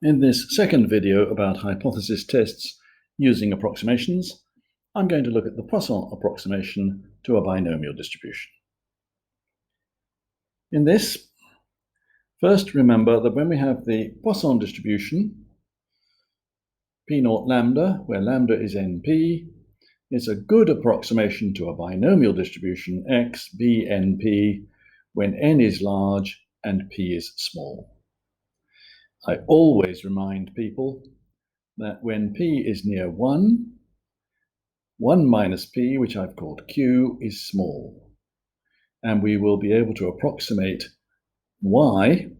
In this second video about hypothesis tests using approximations, I'm going to look at the Poisson approximation to a binomial distribution. In this, first remember that when we have the Poisson distribution, P naught lambda, where lambda is NP, is a good approximation to a binomial distribution x BNP when n is large and p is small. I always remind people that when p is near 1, 1 minus p, which I've called q, is small. And we will be able to approximate y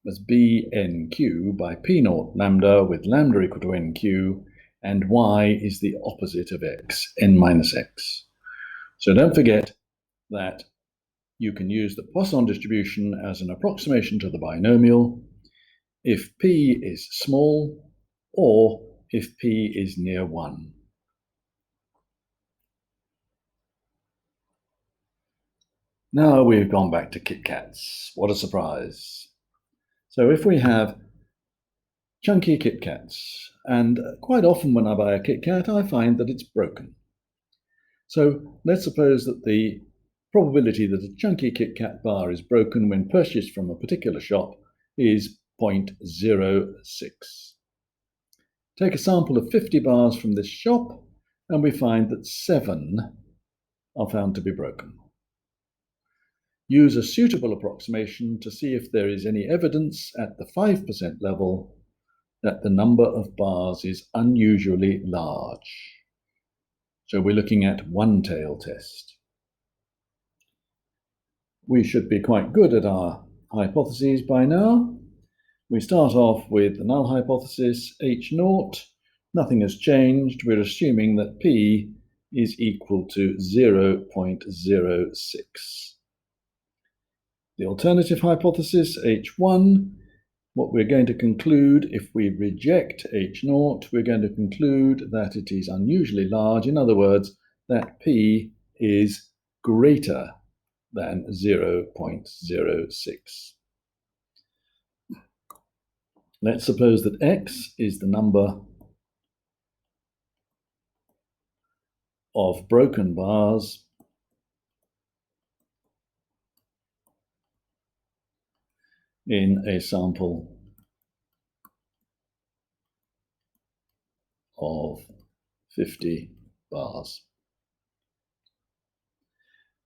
as bnq by p naught lambda with lambda equal to nq, and y is the opposite of x, n minus x. So don't forget that you can use the Poisson distribution as an approximation to the binomial if p is small or if p is near 1. Now we've gone back to Kit Kats. What a surprise. So if we have chunky Kit Kats, and quite often when I buy a Kit Kat, I find that it's broken. So let's suppose that the probability that a chunky Kit Kat bar is broken when purchased from a particular shop is 0.06. Take a sample of 50 bars from this shop, and we find that 7 are found to be broken. Use a suitable approximation to see if there is any evidence at the 5% level that the number of bars is unusually large. So we're looking at one-tail test. We should be quite good at our hypotheses by now. We start off with the null hypothesis, H0. Nothing has changed. We're assuming that P is equal to 0.06. The alternative hypothesis, H1, what we're going to conclude if we reject H0, we're going to conclude that it is unusually large. In other words, that P is greater than 0.06. Let's suppose that X is the number of broken bars in a sample of 50 bars.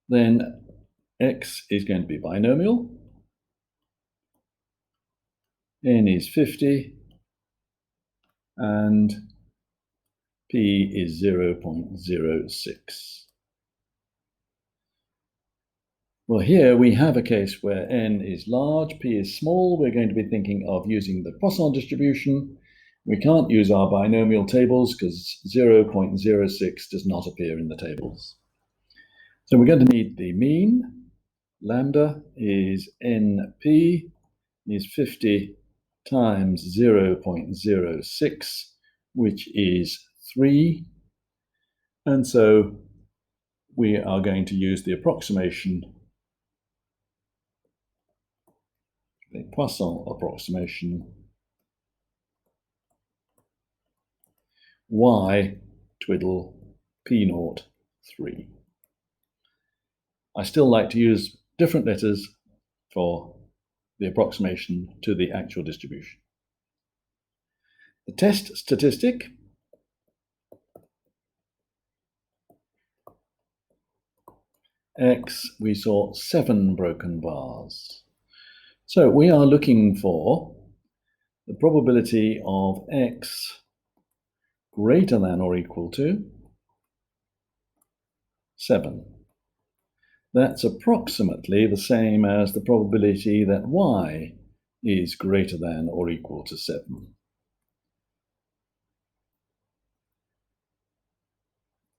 Then X is going to be binomial. N is 50 and P is 0.06. Well, here we have a case where n is large, p is small. We're going to be thinking of using the Poisson distribution. We can't use our binomial tables because 0.06 does not appear in the tables. So we're going to need the mean. Lambda is np, is 50 times 0.06, which is 3. And so we are going to use the approximation, the Poisson approximation, y twiddle p0 3. I still like to use different letters for the approximation to the actual distribution. The test statistic X, we saw 7 broken bars. So we are looking for the probability of X greater than or equal to 7. That's approximately the same as the probability that Y is greater than or equal to 7.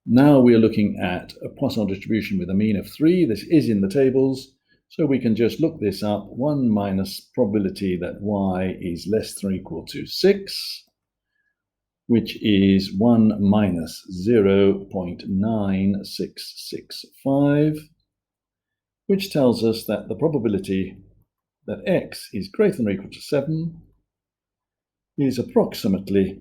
Now we're looking at a Poisson distribution with a mean of 3. This is in the tables, so we can just look this up. 1 minus probability that y is less than or equal to 6, which is 1 minus 0.9665, which tells us that the probability that x is greater than or equal to 7 is approximately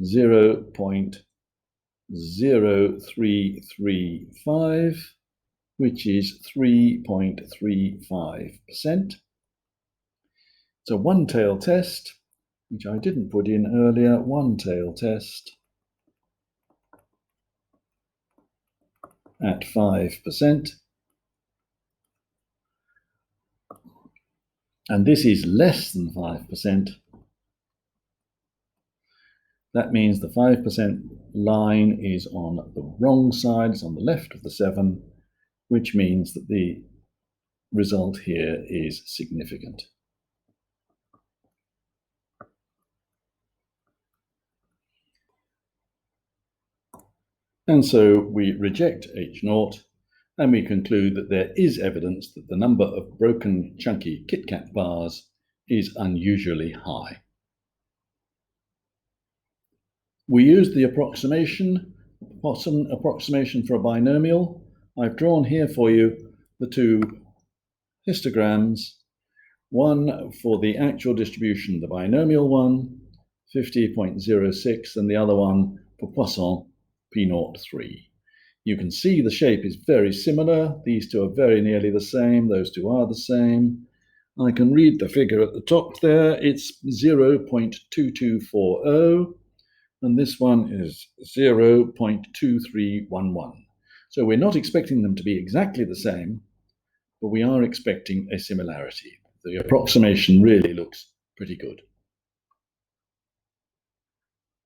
0.0335, which is 3.35%. It's a one-tail test, which I didn't put in earlier, one-tail test at 5%. And this is less than 5%. That means the 5% line is on the wrong side, it's on the left of the 7, which means that the result here is significant. And so we reject H0, and we conclude that there is evidence that the number of broken chunky KitKat bars is unusually high. We use the approximation, Poisson approximation for a binomial. I've drawn here for you the two histograms, one for the actual distribution, the binomial one, 50.06, and the other one for Poisson, P03. You can see the shape is very similar. These two are very nearly the same. Those two are the same. I can read the figure at the top there. It's 0.2240, and this one is 0.2311. So we're not expecting them to be exactly the same, but we are expecting a similarity. The approximation really looks pretty good.